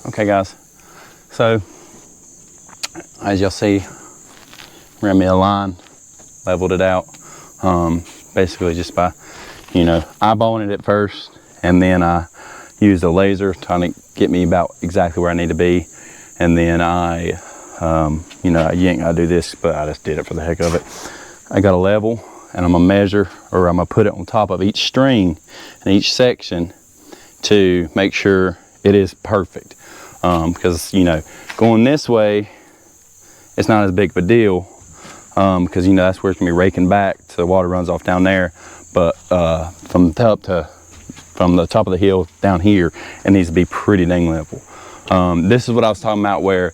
Okay guys, so as y'all see, ran me a line, leveled it out, basically just by, you know, eyeballing it at first, and then I used a laser trying to get me about exactly where I need to be, and then I, you know, you ain't gotta do this, but I just did it for the heck of it. I got a level, and I'm gonna measure, or I'm gonna put it on top of each string and each section to make sure it is perfect. Because, you know, going this way, it's not as big of a deal, because, you know, that's where it's gonna be raking back so the water runs off down there. But from the top of the hill down here, it needs to be pretty dang level. This is what I was talking about, where,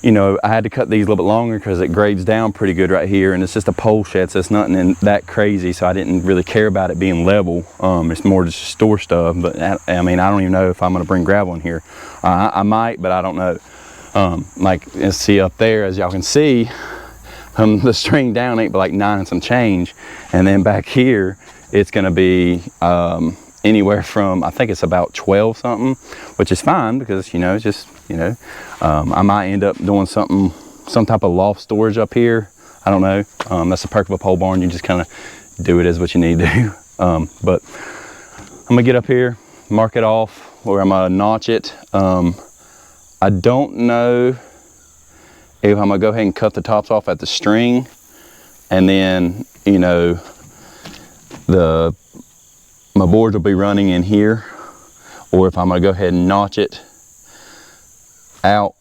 you know, I had to cut these a little bit longer because it grades down pretty good right here, and it's just a pole shed, so it's nothing that crazy, so I didn't really care about it being level. It's more just store stuff, but I mean, I don't even know if I'm gonna bring gravel in here. I might, but I don't know. Like, see up there, as y'all can see, the string down ain't but like 9 and some change, and then back here, it's gonna be anywhere from, I think it's about 12 something, which is fine because, you know, it's just, you know, I might end up doing some type of loft storage up here. I don't know. That's the perk of a pole barn. You just kind of do it as what you need to do. But I'm gonna get up here, mark it off, or I'm gonna notch it. I don't know if I'm gonna go ahead and cut the tops off at the string, and then, you know, my boards will be running in here, or if I'm gonna go ahead and notch it out,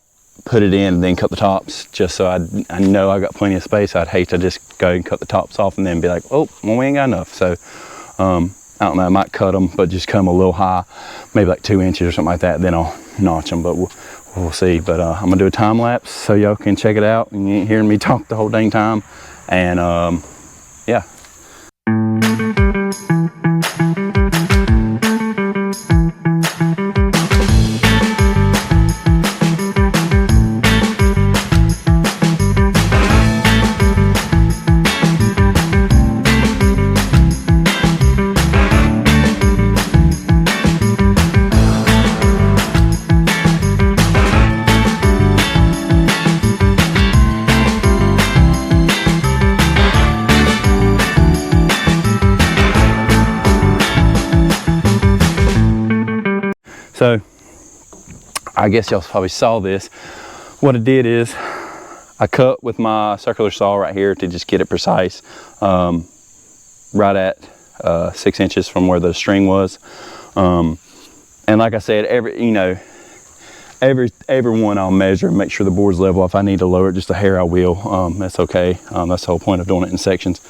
put it in, and then cut the tops, just so I know I got plenty of space. I'd hate to just go and cut the tops off and then be like, oh, well, we ain't got enough. So I don't know, I might cut them, but just come a little high, maybe like 2 inches or something like that, then I'll notch them, but we'll see. But I'm gonna do a time lapse so y'all can check it out, and you ain't hearing me talk the whole dang time. And yeah. So I guess y'all probably saw this. What I did is I cut with my circular saw right here to just get it precise, right at 6 inches from where the string was. And like I said, every one I'll measure and make sure the board's level. If I need to lower it just a hair, I will. That's okay. That's the whole point of doing it in sections.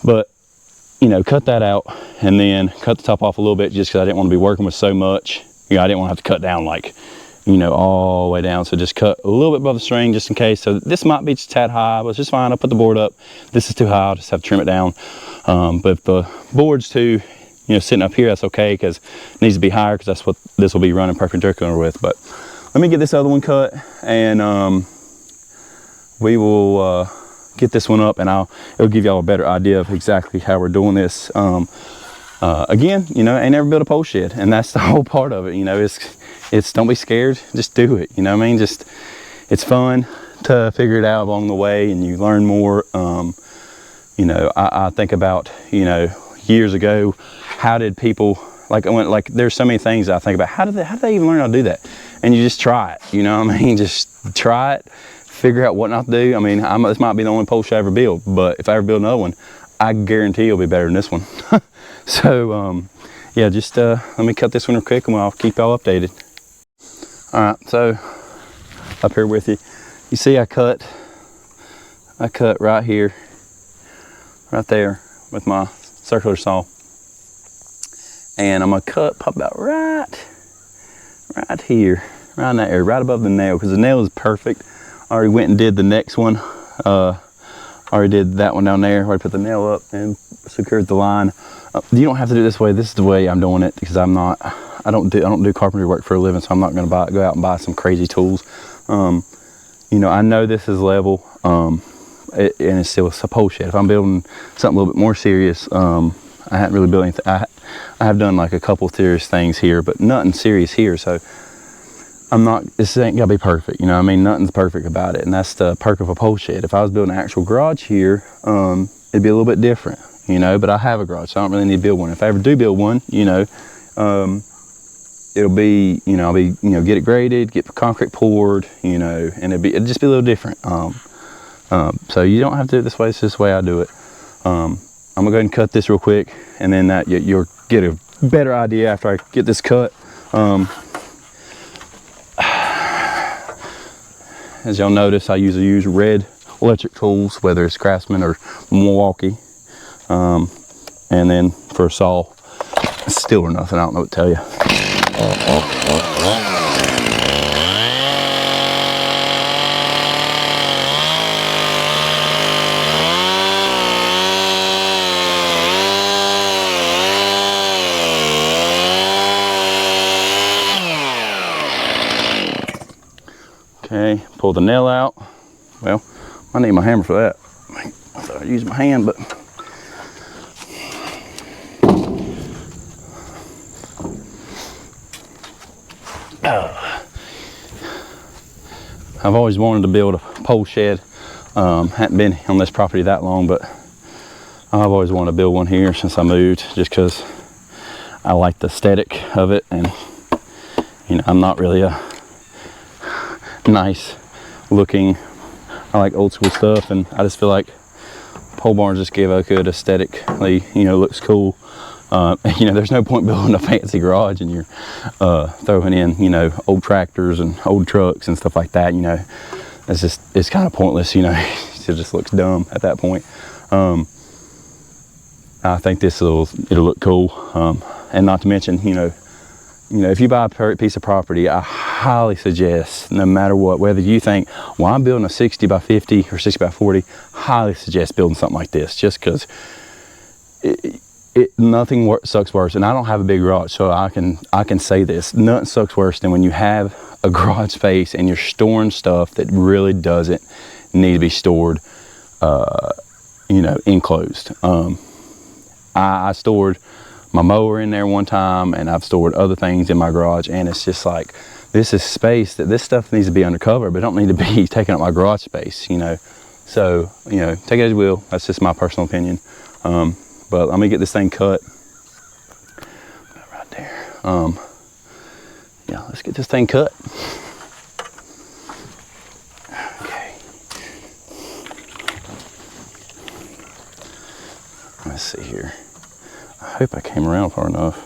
But, you know, cut that out, and then cut the top off a little bit, just because I didn't want to be working with so much. You know, I didn't want to have to cut down, like, you know, all the way down. So just cut a little bit above the string just in case. So this might be just a tad high, but it's just fine. I'll put the board up. This is too high, I'll just have to trim it down. But if the board's too, you know, sitting up here, that's okay, because it needs to be higher, because that's what this will be running perpendicular with. But let me get this other one cut, and we will get this one up, and it'll give y'all a better idea of exactly how we're doing this. Again, you know, ain't never built a pole shed, and that's the whole part of it. You know, it's don't be scared, just do it. You know what I mean? Just, it's fun to figure it out along the way, and you learn more. You know, I think about, you know, years ago, how did people, like there's so many things I think about, how did they even learn how to do that? And you just try it, you know what I mean? Just try it, figure out what not to do. I mean, this might be the only pole shed I ever build, but if I ever build another one, I guarantee it'll be better than this one. So yeah, just let me cut this one real quick, and I'll keep y'all updated. All right, so up here with you, you see I cut right here, right there with my circular saw, and I'm gonna cut probably about right here, right in that area, right above the nail, because the nail is perfect. I already went and did the next one. Already did that one down there. Already put the nail up and secured the line. You don't have to do it this way. This is the way I'm doing it, because I don't do carpentry work for a living, so I'm not going to go out and buy some crazy tools. You know, I know this is level, and it's still a pole shed. If I'm building something a little bit more serious, I haven't really built anything. I have done like a couple serious things here, but nothing serious here. So this ain't gotta be perfect, you know what I mean? Nothing's perfect about it, and that's the perk of a pole shed. If I was building an actual garage here, it'd be a little bit different, you know, but I have a garage, so I don't really need to build one. If I ever do build one, you know, it'll be, you know, I'll be, you know, get it graded, get the concrete poured, you know, and it'd just be a little different. So you don't have to do it this way, it's just the way I do it. I'm gonna go ahead and cut this real quick, and then that you'll get a better idea after I get this cut. As y'all notice, I usually use red electric tools, whether it's Craftsman or Milwaukee. And then for a saw, still or nothing, I don't know what to tell you. Okay, pull the nail out. Well, I need my hammer for that. I thought I'd use my hand, but I've always wanted to build a pole shed. Hadn't been on this property that long, but I've always wanted to build one here since I moved, just because I like the aesthetic of it, and you know, I'm not really a nice looking, I like old school stuff, and I just feel like pole barns just give a good aesthetically, you know, looks cool. You know, there's no point building a fancy garage and you're throwing in, you know, old tractors and old trucks and stuff like that. You know, it's kind of pointless, you know. It just looks dumb at that point. I think it'll look cool, and not to mention, you know, if you buy a piece of property, I highly suggest, no matter what, whether you think, well, I'm building a 60 by 50 or 60 by 40, highly suggest building something like this, just because nothing sucks worse. And I don't have a big garage, so I can say this: nothing sucks worse than when you have a garage space and you're storing stuff that really doesn't need to be stored, you know, enclosed. I stored my mower in there one time, and I've stored other things in my garage, and it's just like, this is space that this stuff needs to be undercover, but don't need to be taking up my garage space, you know. So, you know, take it as you will. That's just my personal opinion. But let me get this thing cut right there. Yeah, let's get this thing cut. Okay. Let's see here. I hope I came around far enough.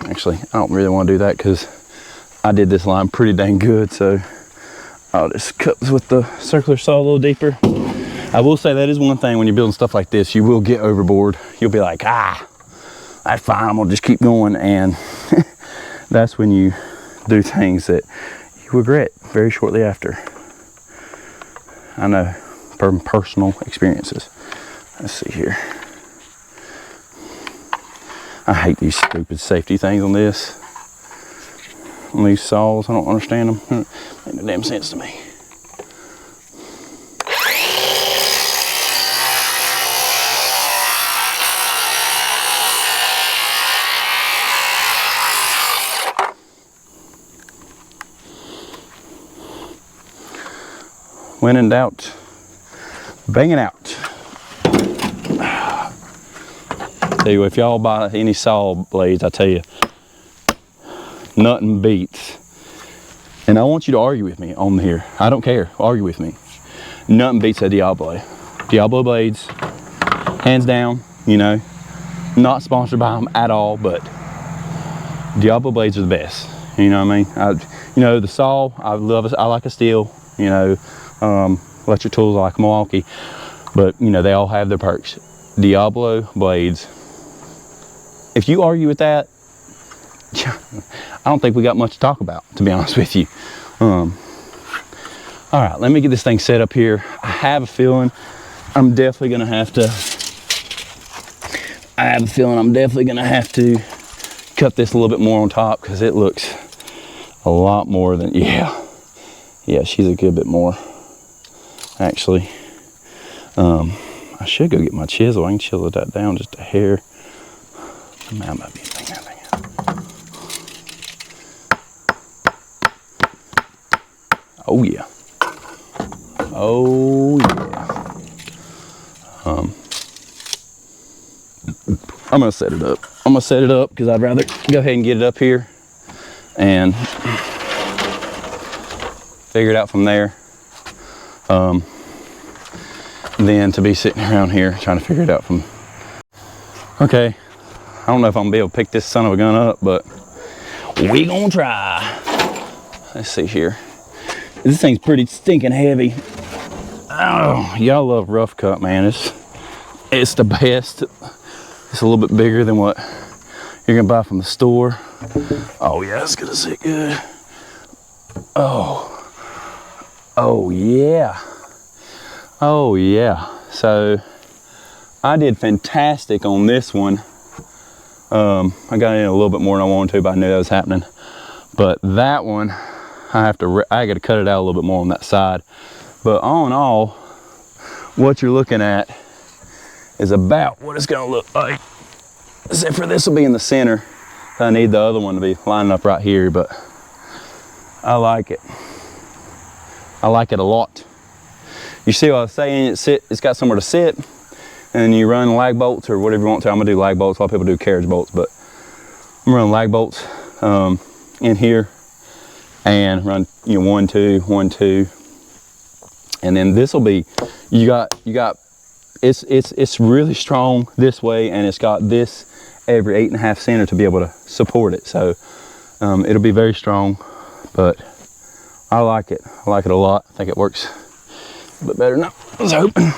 Actually, I don't really want to do that because I did this line pretty dang good, so I'll just cut with the circular saw a little deeper. I will say that is one thing when you're building stuff like this, you will get overboard. You'll be like, that's fine, I'm gonna just keep going, and that's when you do things that you regret very shortly after. I know from personal experiences. Let's see here. I hate these stupid safety things on these saws. I don't understand them. Make no damn sense to me. When in doubt, bang it out. Tell you, if y'all buy any saw blades, I tell you, nothing beats. And I want you to argue with me on here. I don't care. Argue with me. Nothing beats a Diablo. Diablo blades, hands down. You know, not sponsored by them at all, but Diablo blades are the best. You know what I mean? You know, the saw, I like a steel. You know, electric tools, I like Milwaukee. But you know, they all have their perks. Diablo blades, if you argue with that, I don't think we got much to talk about, to be honest with you. All right, let me get this thing set up here. I have a feeling I'm definitely gonna have to cut this a little bit more on top, because it looks a lot more than, yeah, she's a good bit more, actually. I should go get my chisel. I can chisel that down just a hair. That might be a thing. Oh yeah. Oh yeah. I'm gonna set it up. Because I'd rather go ahead and get it up here and figure it out from there. Than to be sitting around here trying to figure it out from. Okay. I don't know if I'm gonna be able to pick this son of a gun up, but we gonna try. Let's see here. This thing's pretty stinking heavy. Oh, y'all love rough cut, man. It's the best. It's a little bit bigger than what you're gonna buy from the store. Oh yeah, it's gonna sit good. Oh yeah. Oh yeah. So I did fantastic on this one. I got in a little bit more than I wanted to, but I knew that was happening. But that one, I got to cut it out a little bit more on that side. But all in all, what you're looking at is about what it's going to look like. Except for this will be in the center. I need the other one to be lining up right here, but I like it. I like it a lot. You see what I was saying? It's got somewhere to sit, and you run lag bolts or whatever you want to. I'm gonna do lag bolts. A lot of people do carriage bolts, but I'm running lag bolts in here, and run 1, 2, 1, 2, and then this will be. You got. It's really strong this way, and it's got this every 8.5 center to be able to support it. So it'll be very strong, but I like it. I like it a lot. I think it works a bit better than I was hoping.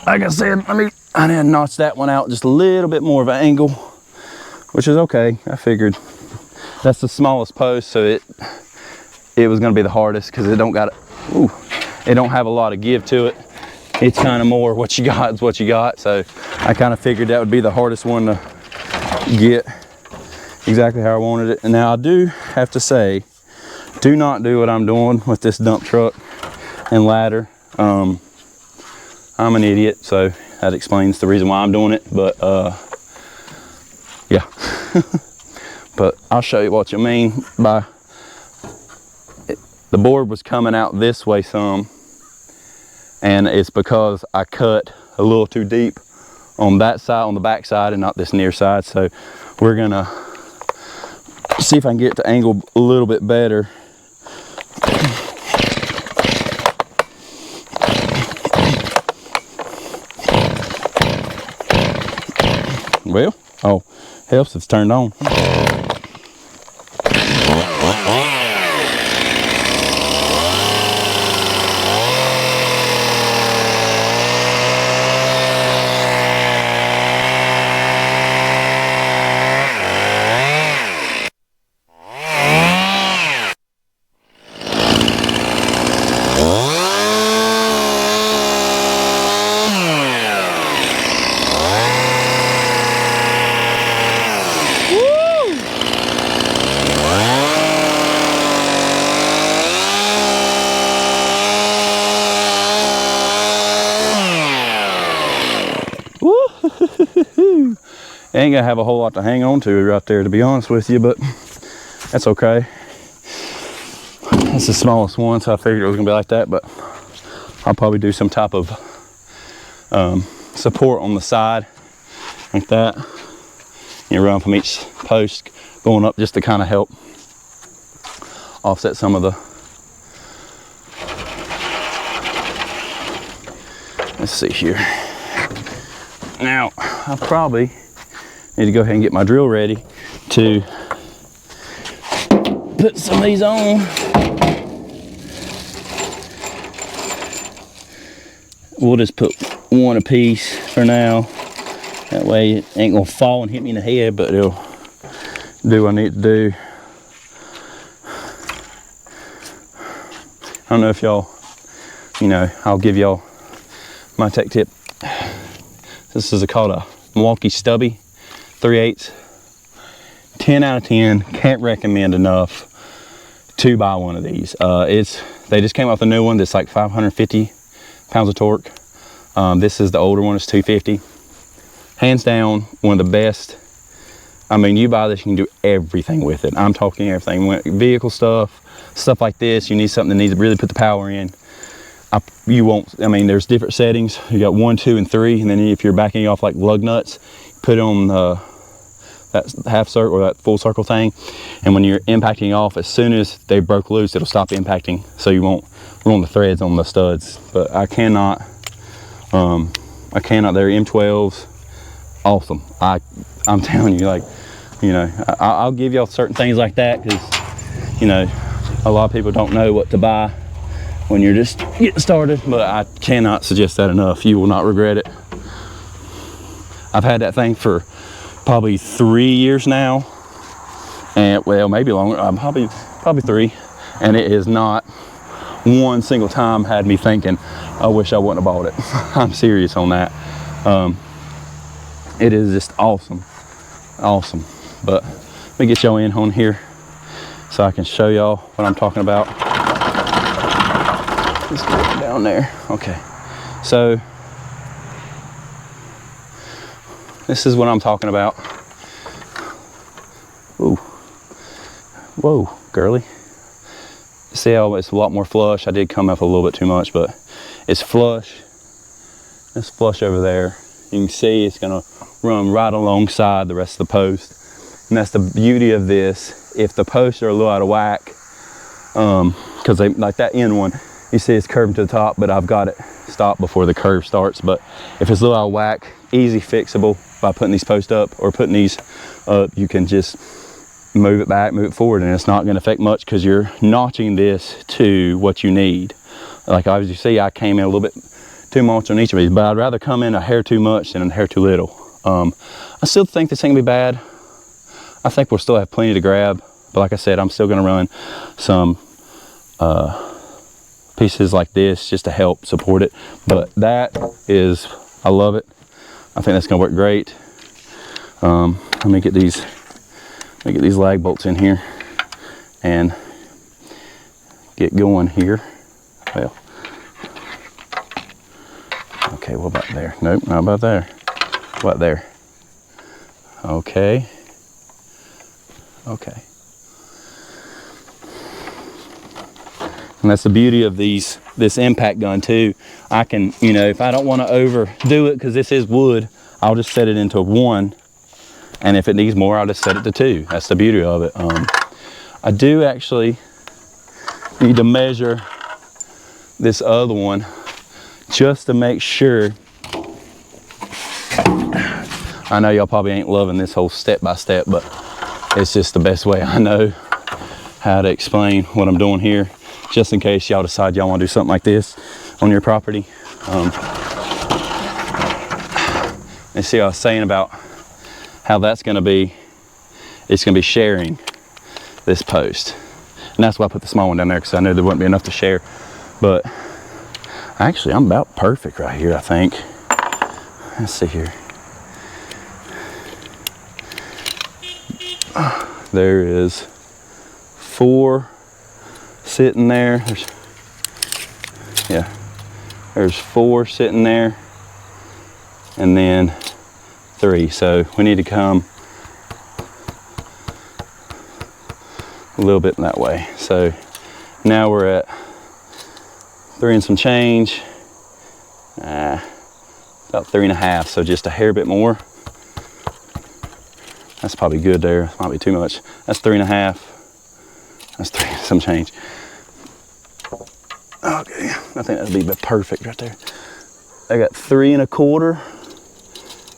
Like I said, I need to notch that one out just a little bit more of an angle, which is okay. I figured that's the smallest post, so it was going to be the hardest because it don't have a lot of give to it. It's kind of more what you got is what you got. So I kind of figured that would be the hardest one to get exactly how I wanted it. And now I do have to say, do not do what I'm doing with this dump truck and ladder. I'm an idiot, so that explains the reason why I'm doing it. But yeah. But I'll show you what you mean by it. The board was coming out this way some, and it's because I cut a little too deep on that side, on the back side, and not this near side. So we're gonna see if I can get it to angle a little bit better. Well, oh, helps if it's turned on. Ain't gonna have a whole lot to hang on to right there, to be honest with you, but that's okay. That's the smallest one, so I figured it was gonna be like that, but I'll probably do some type of support on the side like that. You run from each post going up just to kind of help offset some of the. Let's see here. Now I probably need to go ahead and get my drill ready to put some of these on. we'll just put one apiece for now. That way it ain't gonna fall and hit me in the head, but it'll do what I need to do. I don't know if y'all, you know, I'll give y'all my tech tip. This is called a Milwaukee Stubby 3/8. 10 out of 10. Can't recommend enough to buy one of these. They just came out with a new one that's like 550 pounds of torque. This is the older one, it's 250. Hands down, one of the best. I mean, you buy this, you can do everything with it. I'm talking everything. Vehicle stuff like this, you need something that needs to really put the power in. I mean, there's different settings. You got 1, 2, and 3, and then if you're backing off like lug nuts, put it on that half circle or that full circle thing, and when you're impacting off, as soon as they broke loose, it'll stop impacting, so you won't ruin the threads on the studs. But I cannot. They're M12s, awesome. I'm telling you, like, you know, I'll give y'all certain things like that because, you know, a lot of people don't know what to buy when you're just getting started, but I cannot suggest that enough. You will not regret it. I've had that thing for probably 3 years now, and well, maybe longer. Probably 3, and it is not one single time had me thinking, I wish I wouldn't have bought it. I'm serious on that. It is just awesome. But let me get y'all in on here so I can show y'all what I'm talking about. Let's get it down there. Okay, so this is what I'm talking about. Ooh, whoa, girly. See how it's a lot more flush. I did come up a little bit too much, but it's flush. It's flush over there. You can see it's gonna run right alongside the rest of the post. And that's the beauty of this. If the posts are a little out of whack, because they like that end one, you see it's curving to the top, but I've got it stopped before the curve starts. But if it's a little out of whack, easy fixable by putting these posts up or putting these up. You can just move it back, move it forward, and it's not going to affect much because you're notching this to what you need. Like as you see, I came in a little bit too much on each of these, but I'd rather come in a hair too much than a hair too little. I still think this ain't gonna be bad. I think we'll still have plenty to grab, but like I said, I'm still gonna run some pieces like this just to help support it. But that is, I love it. I think that's gonna work great. Let me get these lag bolts in here and get going here. Well, okay, what about there? Nope, not about there. What there? Okay. Okay. And that's the beauty of this impact gun too. I can, you know, if I don't want to overdo it, because this is wood, I'll just set it into 1. And if it needs more, I'll just set it to 2. That's the beauty of it. I do actually need to measure this other one just to make sure. I know y'all probably ain't loving this whole step-by-step, but it's just the best way I know how to explain what I'm doing here, just in case y'all decide y'all want to do something like this on your property. And see what I was saying about how that's going to be. It's going to be sharing this post, and that's why I put the small one down there, because I knew there wouldn't be enough to share. But actually, I'm about perfect right here, I think. Let's see here. There is 4 sitting there. There's 4 sitting there, and then 3. So we need to come a little bit in that way. So now we're at 3 and some change. About 3.5. So just a hair bit more. That's probably good there. Might be too much. That's 3.5. That's 3 and some change. Okay, I think that'd be perfect right there. I got 3 1/4,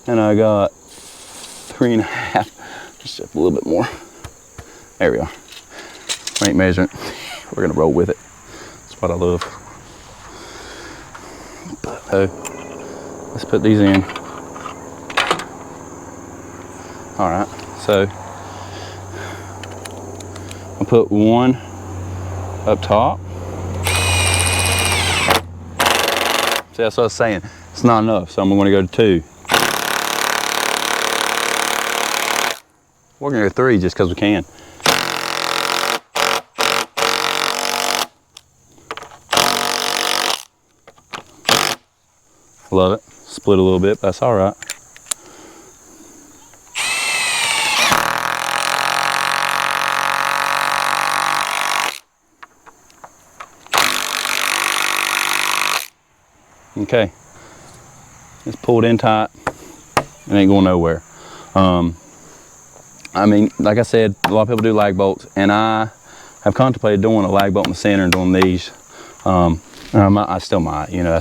and I got 3.5. Just a little bit more. There we are. We ain't measuring. We're gonna roll with it. That's what I love. But So let's put these in. All right, so I'll put one up top. See, that's what I was saying. It's not enough, so I'm gonna go to 2. We're gonna go 3 just because we can. Love it. Split a little bit, but that's all right. Okay, it's pulled in tight. It ain't going nowhere. I mean, like I said, a lot of people do lag bolts, and I have contemplated doing a lag bolt in the center and doing these. And I still might, you know,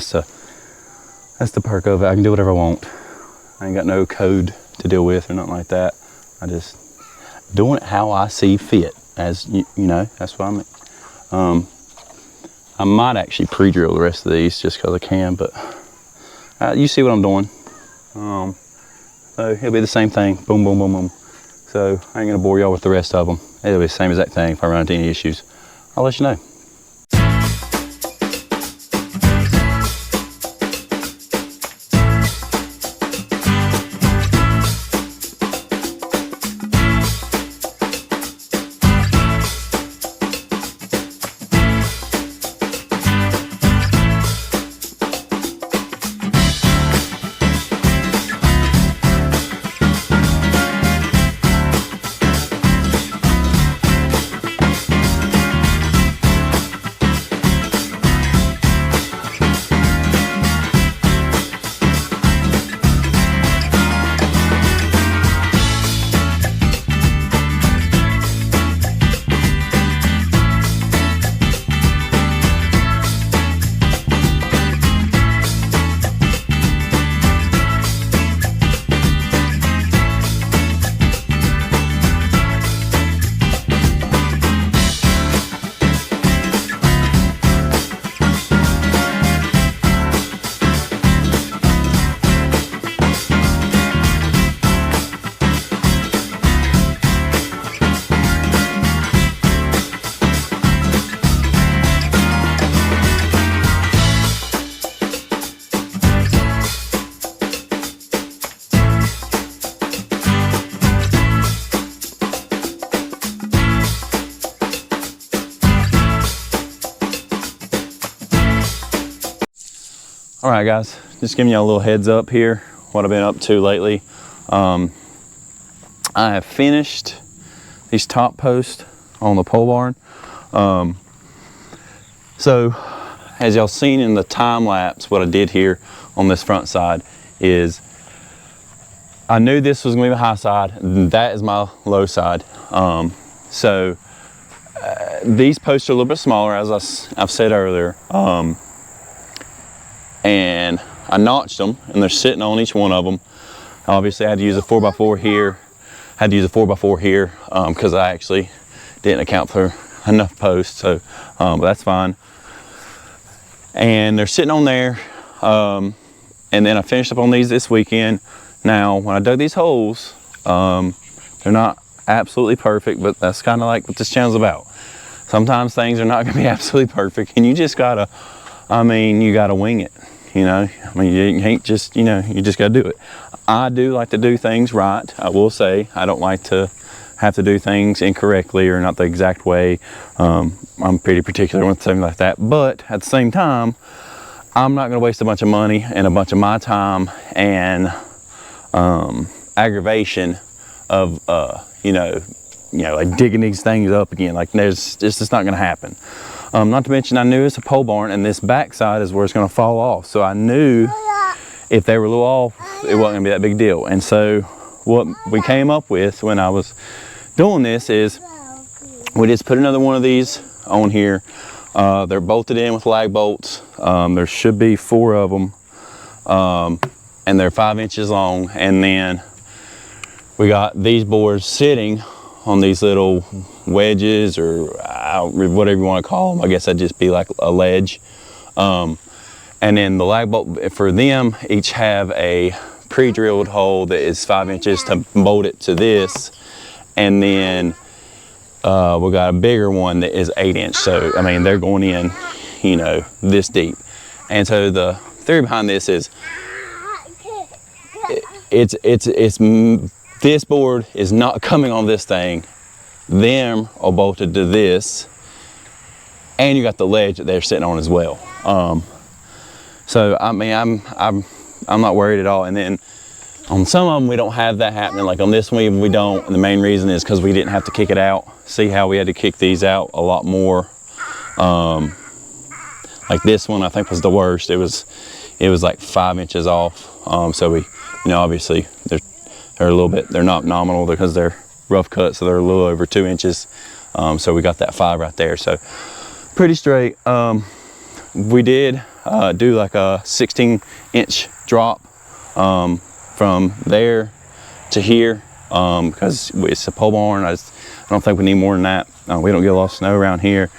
that's the perk of it. I can do whatever I want. I ain't got no code to deal with or nothing like that. I just doing it how I see fit, as you know, that's what I mean. I might actually pre-drill the rest of these just because I can, but you see what I'm doing. So it'll be the same thing, boom, boom, boom, boom. So I ain't gonna bore y'all with the rest of them. It'll be the same exact thing. If I run into any issues, I'll let you know. All right, guys, just giving you a little heads up here, what I've been up to lately. I have finished these top posts on the pole barn. So as y'all seen in the time lapse, what I did here on this front side is I knew this was gonna be my high side, and that is my low side. These posts are a little bit smaller, as I've said earlier. And I notched them, and they're sitting on each one of them. Obviously I had to use a 4x4 here, because I actually didn't account for enough posts, so but that's fine. And they're sitting on there, and then I finished up on these this weekend. Now when I dug these holes, they're not absolutely perfect, but that's kind of like what this channel's about. Sometimes things are not going to be absolutely perfect, and you just gotta, you gotta wing it. You know, you ain't just, you just gotta do it. I do like to do things right. I will say I don't like to have to do things incorrectly or not the exact way. I'm pretty particular with things like that. But at the same time, I'm not gonna waste a bunch of money and a bunch of my time and aggravation of like digging these things up again. Like it's just not gonna happen. Not to mention I knew it's a pole barn, and this backside is where it's gonna fall off. So I knew if they were a little off, it wasn't gonna be that big deal. And so what we came up with when I was doing this is we just put another one of these on here. They're bolted in with lag bolts. There should be 4 of them, and they're 5 inches long. And then we got these boards sitting on these little wedges, or whatever you want to call them. I guess that'd just be like a ledge. And And then the lag bolt for them each have a pre-drilled hole that is 5 inches to bolt it to this. And then we got a bigger one that is 8 inch. So, I mean, they're going in, you know, this deep. And so the theory behind this is this board is not coming on this thing. Them are bolted to this, and you got the ledge that they're sitting on as well. So I mean, I'm not worried at all. And then on some of them we don't have that happening. Like on this one we don't, and the main reason is because we didn't have to kick it out. See how we had to kick these out a lot more. Like this one I think was the worst. It was like 5 inches off. So we, you know, obviously they're a little bit, they're not nominal because they're rough cut, so they're a little over 2 inches. So we got that 5 right there. So pretty straight. We did do like a 16-inch drop from there to here because it's a pole barn. I don't think we need more than that. We don't get a lot of snow around here.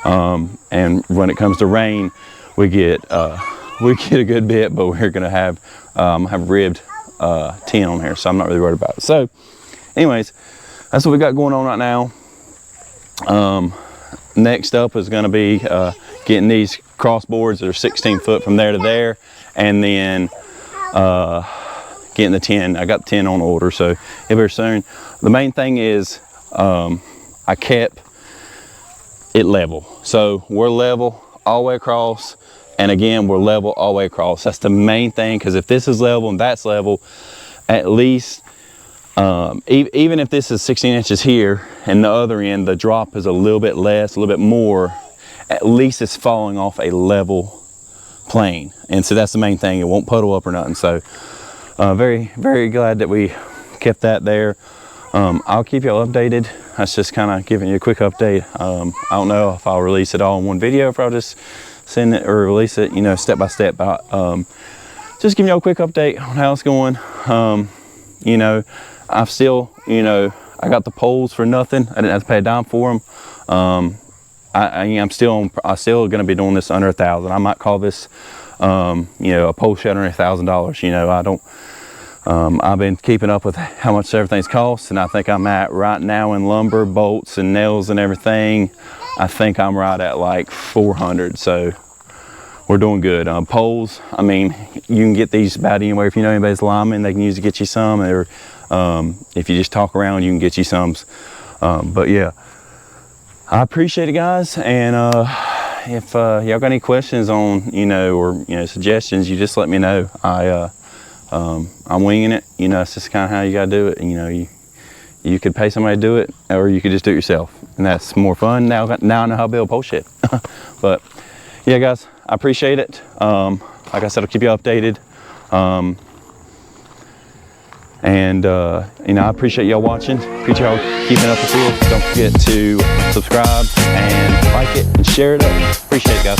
And when it comes to rain, we get a good bit, but we're gonna have ribbed tin on here, so I'm not really worried about it. So anyways, that's what we got going on right now. Next up is gonna be getting these crossboards that are 16 foot from there to there, and then getting the tin. I got the tin on order, so it'll be soon. The main thing is I kept it level. So we're level all the way across, and again, we're level all the way across. That's the main thing, because if this is level and that's level, at least, even if this is 16 inches here, and the other end, the drop is a little bit less, a little bit more, at least it's falling off a level plane. And so that's the main thing. It won't puddle up or nothing. So very, very glad that we kept that there. I'll keep y'all updated. That's just kind of giving you a quick update. I don't know if I'll release it all in one video, if I'll just send it or release it, you know, step by step. But just giving y'all a quick update on how it's going. You know, I've still, you know, I got the poles for nothing. I didn't have to pay a dime for them. I'm still going to be doing this under $1,000. I might call this, you know, a pole shed under $1,000. You know, I don't. I've been keeping up with how much everything's cost, and I think I'm at right now in lumber, bolts, and nails and everything. I think I'm right at like 400. So we're doing good. Poles, I mean, you can get these about anywhere. If you know anybody's lineman, they can usually get you some. Or if you just talk around, you can get you some. But yeah, I appreciate it, guys. And if y'all got any questions on, you know, or you know, suggestions, you just let me know. I'm winging it. You know, it's just kind of how you gotta do it. And, you know, you could pay somebody to do it, or you could just do it yourself, and that's more fun. Now I know how to build a pole shed. But yeah, guys, I appreciate it. Like I said, I'll keep you updated. And you know, I appreciate y'all watching. Appreciate y'all keeping up with this. Don't forget to subscribe and like it and share it up. Appreciate it, guys.